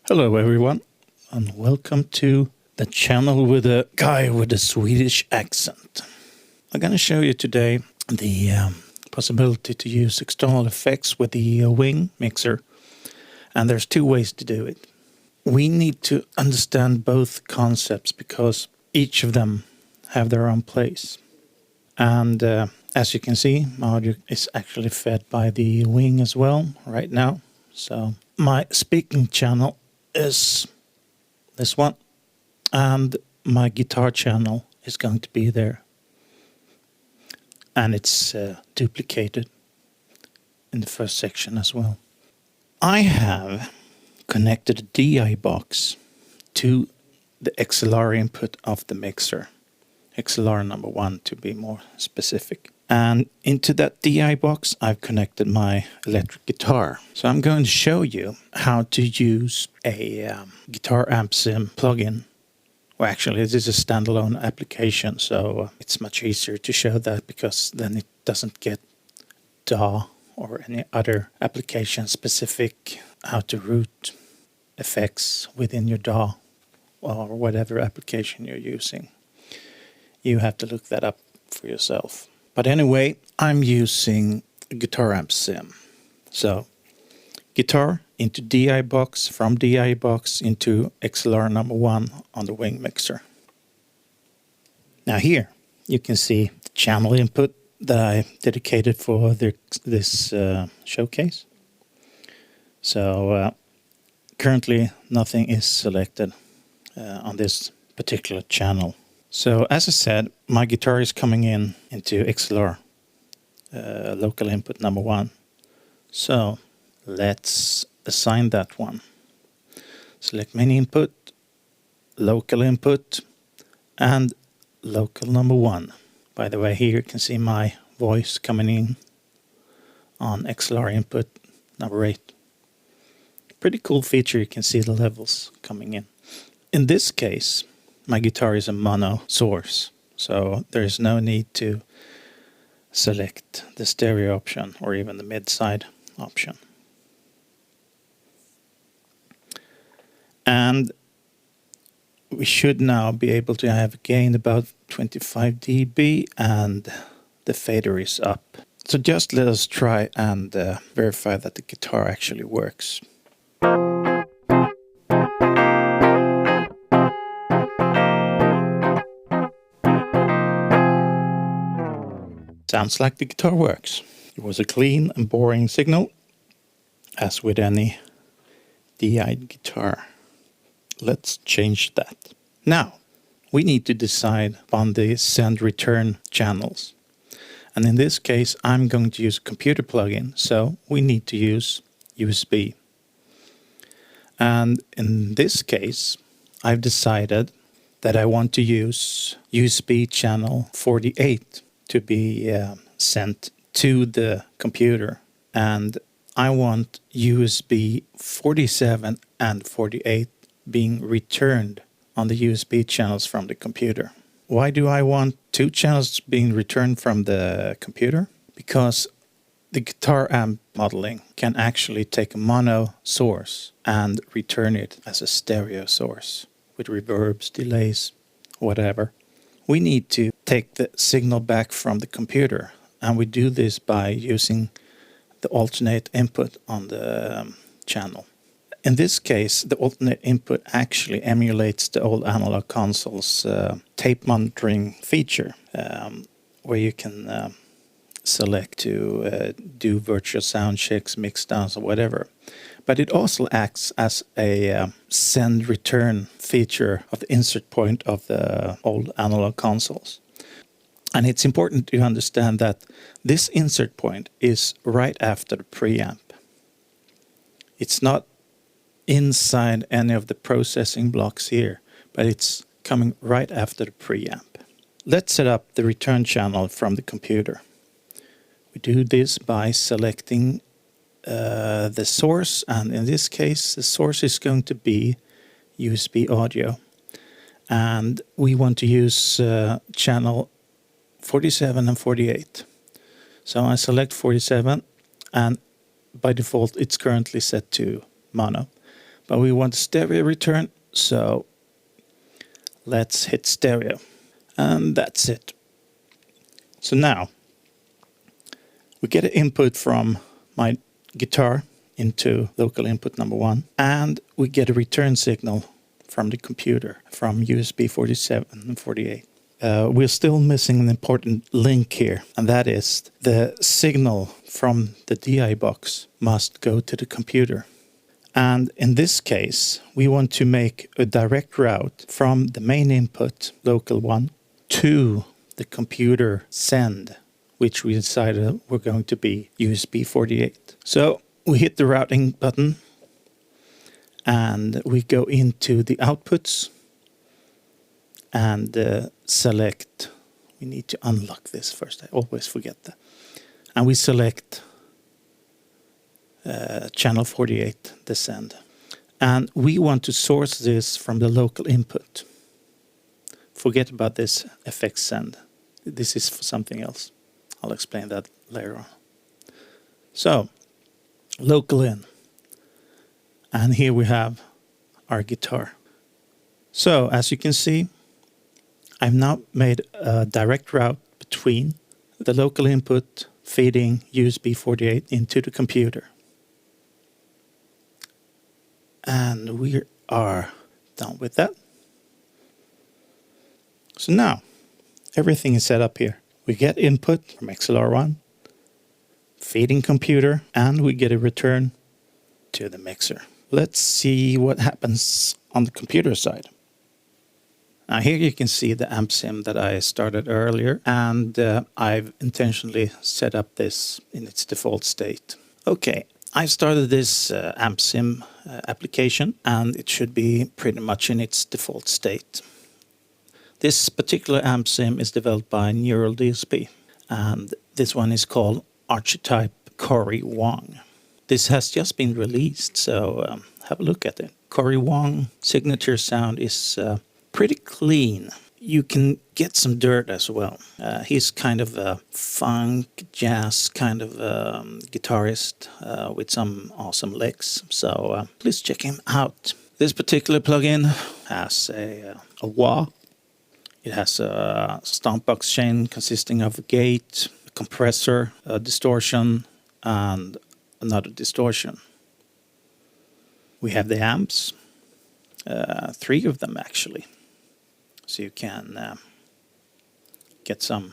Hello everyone, and welcome to the channel with a guy with a Swedish accent. I'm going to show you today the possibility to use external effects with the Wing mixer, and there's two ways to do it. We need to understand both concepts because each of them have their own place. And as you can see, my audio is actually fed by the Wing as well right now. So my speaking channel is this one, and my guitar channel is going to be there, and it's duplicated in the first section as well. I have connected a DI box to the XLR input of the mixer, XLR number 1 to be more specific. And into that DI box, I've connected my electric guitar. So I'm going to show you how to use a guitar amp sim plugin. Well, actually, this is a standalone application, so it's much easier to show that because then it doesn't get DAW or any other application specific how to route effects within your DAW or whatever application you're using. You have to look that up for yourself. But anyway, I'm using a guitar amp sim. So, guitar into DI box, from DI box into XLR number 1 on the Wing mixer. Now here, you can see the channel input that I dedicated for this showcase. So, currently nothing is selected on this particular channel. So as I said, my guitar is coming into XLR, local input number 1. So let's assign that one. Select main input, local input, and local number 1. By the way, here you can see my voice coming in on XLR input number 8. Pretty cool feature, you can see the levels coming in. In this case, my guitar is a mono source, so there is no need to select the stereo option or even the mid-side option. And we should now be able to have a gain about 25 dB and the fader is up. So just let us try and verify that the guitar actually works. Sounds like the guitar works. It was a clean and boring signal, as with any DI guitar. Let's change that. Now, we need to decide on the send-return channels. And in this case, I'm going to use a computer plugin, so we need to use USB. And in this case, I've decided that I want to use USB channel 48. To be sent to the computer, and I want USB 47 and 48 being returned on the USB channels from the computer. Why do I want two channels being returned from the computer? Because the guitar amp modeling can actually take a mono source and return it as a stereo source with reverbs, delays, whatever. We need to take the signal back from the computer, and we do this by using the alternate input on the channel. In this case, the alternate input actually emulates the old analog console's tape monitoring feature, where you can select to do virtual sound checks, mix downs, or whatever. But it also acts as a send-return feature of the insert point of the old analog consoles. And it's important to understand that this insert point is right after the preamp. It's not inside any of the processing blocks here, but it's coming right after the preamp. Let's set up the return channel from the computer. We do this by selecting the source, and in this case the source is going to be USB audio, and we want to use channel 47 and 48. So I select 47, and by default it's currently set to mono, but we want stereo return, so let's hit stereo. And that's it. So now we get an input from my guitar into local input number 1, and we get a return signal from the computer from USB 47 and 48. We're still missing an important link here, and that is the signal from the DI box must go to the computer. And in this case, we want to make a direct route from the main input, local 1, to the computer send, which we decided were going to be USB 48. So we hit the routing button and we go into the outputs and select. We need to unlock this first. I always forget that. And we select channel 48, the send. And we want to source this from the local input. Forget about this FX send. This is for something else. I'll explain that later on. So, local in. And here we have our guitar. So, as you can see, I've now made a direct route between the local input feeding USB 48 into the computer. And we are done with that. So now, everything is set up here. We get input from XLR1, feeding computer, and we get a return to the mixer. Let's see what happens on the computer side. Now here you can see the amp sim that I started earlier, and I've intentionally set up this in its default state. Okay, I started this amp sim application, and it should be pretty much in its default state. This particular amp sim is developed by Neural DSP, and this one is called Archetype Cory Wong. This has just been released, so have a look at it. Cory Wong signature sound is pretty clean. You can get some dirt as well. He's kind of a funk, jazz kind of guitarist with some awesome licks. So please check him out. This particular plugin has a wah. It has a stompbox chain consisting of a gate, a compressor, a distortion, and another distortion. We have the amps, 3 of them actually. So you can get some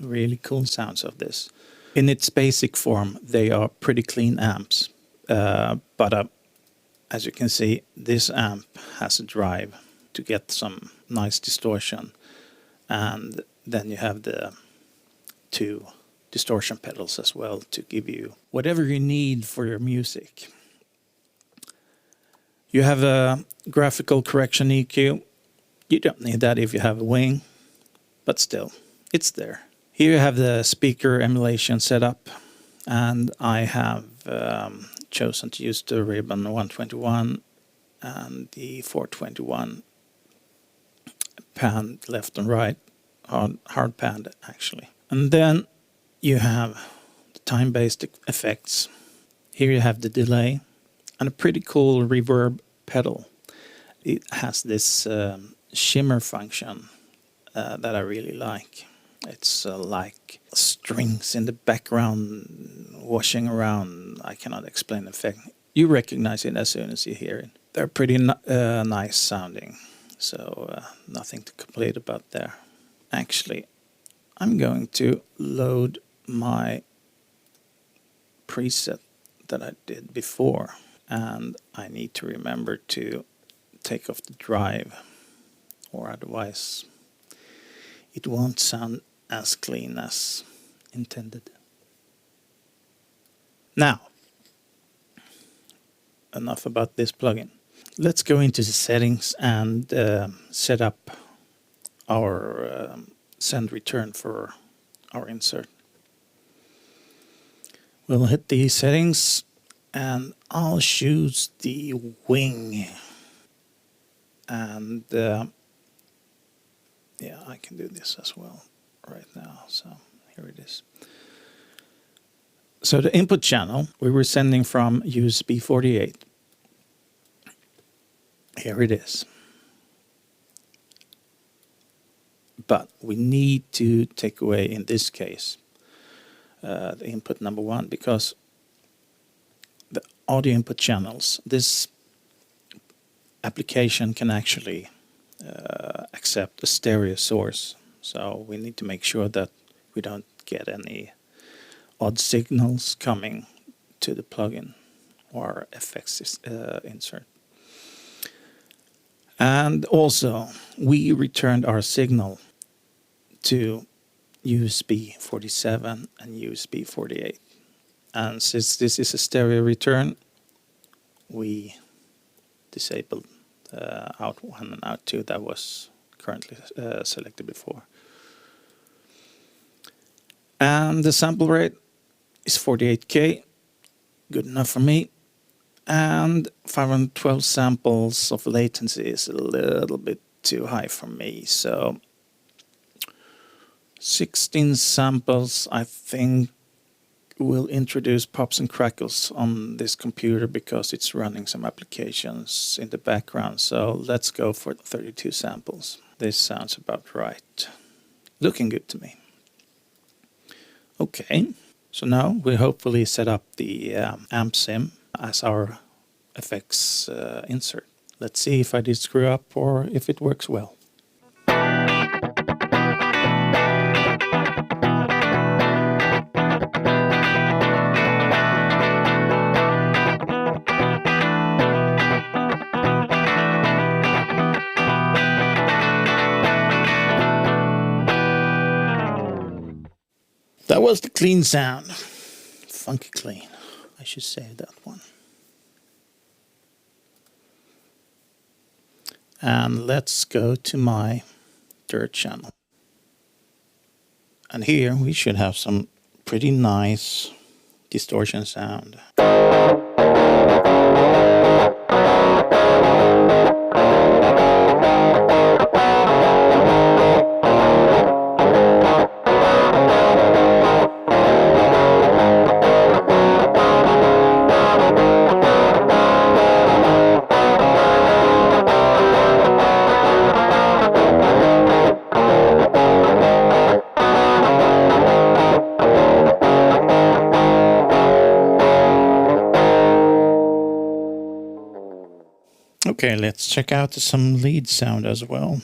really cool sounds of this. In its basic form, they are pretty clean amps. But as you can see, this amp has a drive to get some nice distortion. And then you have the 2 distortion pedals as well to give you whatever you need for your music. You have a graphical correction EQ. You don't need that if you have a Wing, but still, it's there. Here you have the speaker emulation set up, and I have chosen to use the Ribbon 121 and the 421 pan left and right, hard pan actually. And then you have the time-based effects. Here you have the delay and a pretty cool reverb pedal. It has this shimmer function that I really like. It's like strings in the background washing around. I cannot explain the effect. You recognize it as soon as you hear it. They're pretty nice sounding, so nothing to complain about there. Actually, I'm going to load my preset that I did before, and I need to remember to take off the drive, or otherwise it won't sound as clean as intended. Now, enough about this plugin. Let's go into the settings and set up our send return for our insert. We'll hit the settings and I'll choose the Wing. And yeah, I can do this as well right now. So here it is. So the input channel, we were sending from USB 48. here it is. But we need to take away, in this case, the input number 1, because the audio input channels, this application can actually accept a stereo source. So we need to make sure that we don't get any odd signals coming to the plugin or effects insert. And also, we returned our signal to USB 47 and USB 48. And since this is a stereo return, we disabled out 1 and out 2 that was currently selected before. And the sample rate is 48K, good enough for me. And 512 samples of latency is a little bit too high for me. So 16 samples, I think, will introduce pops and crackles on this computer because it's running some applications in the background. So let's go for 32 samples. This sounds about right. Looking good to me. Okay, so now we hopefully set up the amp sim as our effects insert. Let's see if I did screw up or if it works well. That was the clean sound. Funky clean. I should save that one. And let's go to my third channel. And here we should have some pretty nice distortion sound. Okay, let's check out some lead sound as well.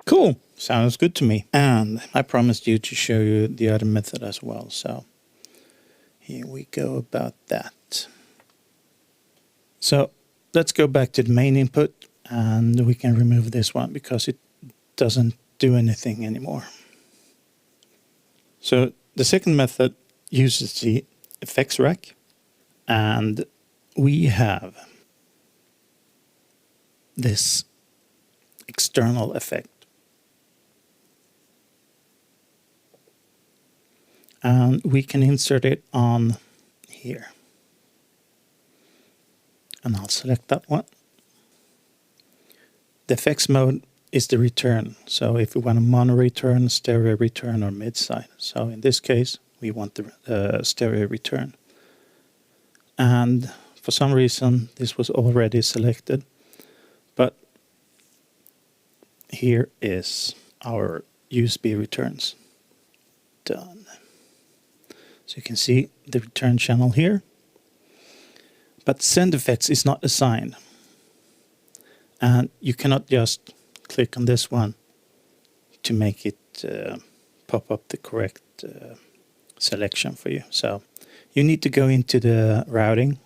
Cool, sounds good to me. And I promised you to show you the other method as well. So here we go about that. So let's go back to the main input and we can remove this one because it doesn't do anything anymore. So the second method uses the effects rack, and we have this external effect. And we can insert it on here. And I'll select that one. The effects mode is the return. So if we want a mono return, stereo return, or mid-side. So in this case, we want the stereo return. And for some reason, this was already selected. But here is our USB returns. Done. So you can see the return channel here. But send effects is not assigned. And you cannot just click on this one to make it pop up the correct selection for you. So you need to go into the routing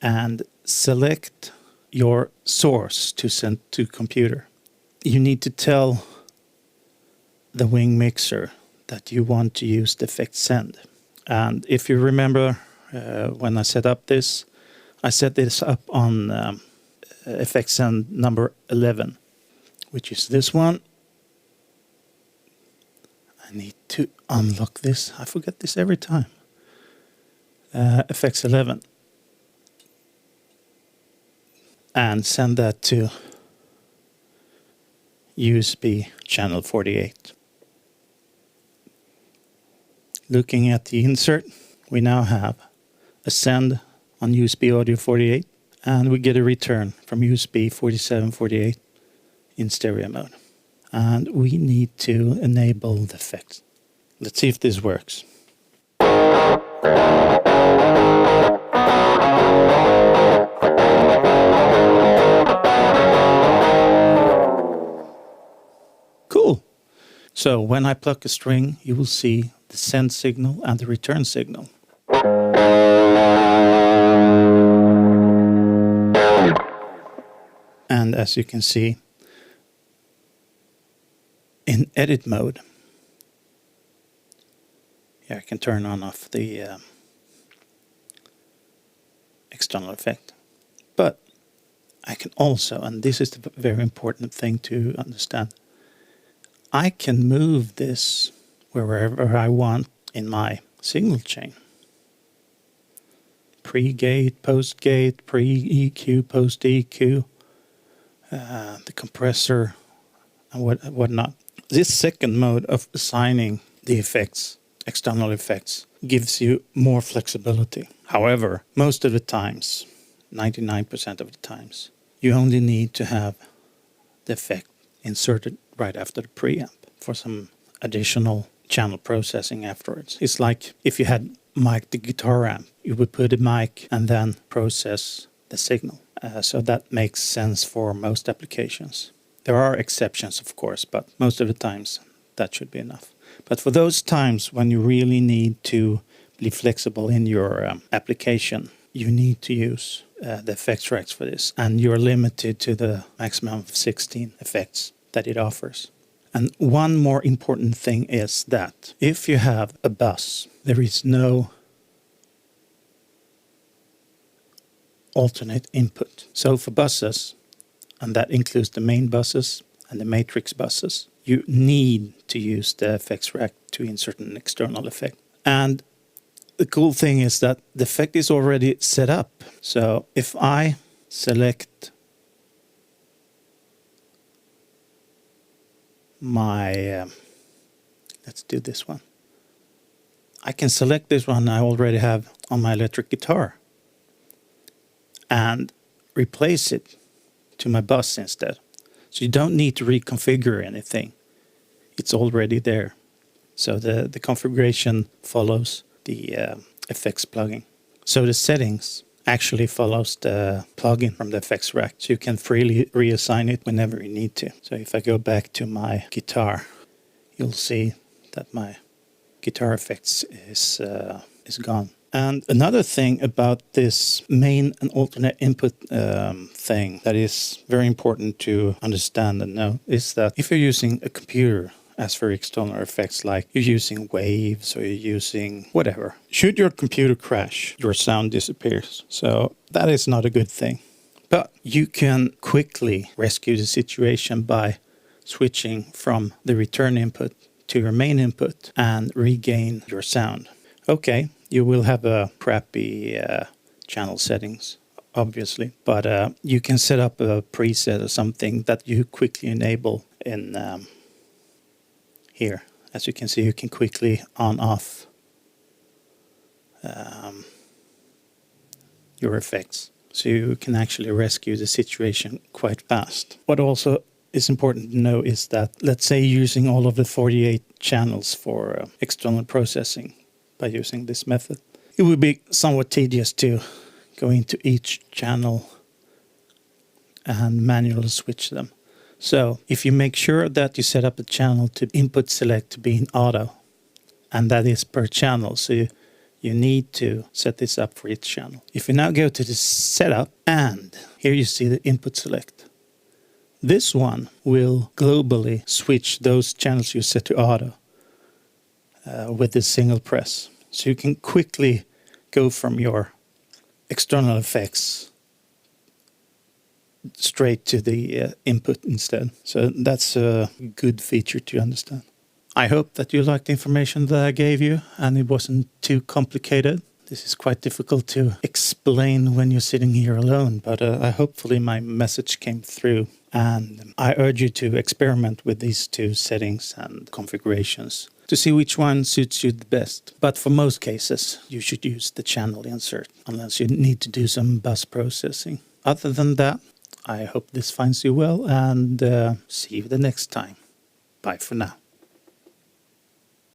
and select your source to send to computer. You need to tell the Wing mixer that you want to use the effect send. And if you remember when I set up this, I set this up on effect send number 11, which is this one. I need to unlock this. I forget this every time. Effects 11. And send that to USB channel 48. Looking at the insert, we now have a send on USB audio 48, and we get a return from USB 4748 in stereo mode. And we need to enable the effects. Let's see if this works. Cool. So when I pluck a string, you will see the send signal and the return signal. And as you can see, in edit mode, I can turn on off the external effect. But I can also, and this is the very important thing to understand, I can move this wherever I want in my signal chain. Pre-gate, post-gate, pre-EQ, post-EQ, the compressor, and whatnot. This second mode of assigning the effects, external effects, gives you more flexibility. However, most of the times, 99% of the times, you only need to have the effect inserted right after the preamp for some additional channel processing afterwards. It's like if you had mic'd the guitar amp, you would put a mic and then process the signal. So that makes sense for most applications. There are exceptions, of course, but most of the times that should be enough. But for those times when you really need to be flexible in your application, you need to use the effects racks for this. And you're limited to the maximum of 16 effects that it offers. And one more important thing is that if you have a bus, there is no alternate input. So for buses, and that includes the main buses and the matrix buses, you need to use the effects rack to insert an external effect. And the cool thing is that the effect is already set up. So if I select my, let's do this one. I can select this one I already have on my electric guitar and replace it to my bus instead. So you don't need to reconfigure anything. It's already there. So the configuration follows the effects plugin. So the settings actually follows the plugin from the effects rack. So you can freely reassign it whenever you need to. So if I go back to my guitar, you'll see that my guitar effects is gone. And another thing about this main and alternate input thing that is very important to understand and know is that if you're using a computer as for external effects, like you're using waves or you're using whatever, should your computer crash, your sound disappears. So that is not a good thing. But you can quickly rescue the situation by switching from the return input to your main input and regain your sound. Okay, you will have a crappy channel settings, obviously, but you can set up a preset or something that you quickly enable in here. As you can see, you can quickly on-off your effects. So you can actually rescue the situation quite fast. What also is important to know is that, let's say you're using all of the 48 channels for external processing by using this method. It would be somewhat tedious to go into each channel and manually switch them. So if you make sure that you set up a channel to input select to be in auto, and that is per channel, so you need to set this up for each channel. If you now go to the setup, and here you see the input select. This one will globally switch those channels you set to auto with this single press. So you can quickly go from your external effects straight to the input instead. So that's a good feature to understand. I hope that you liked the information that I gave you and it wasn't too complicated. This is quite difficult to explain when you're sitting here alone, but hopefully my message came through. And I urge you to experiment with these two settings and configurations to see which one suits you the best. But for most cases, you should use the channel insert unless you need to do some bus processing. Other than that, I hope this finds you well and see you the next time. Bye for now.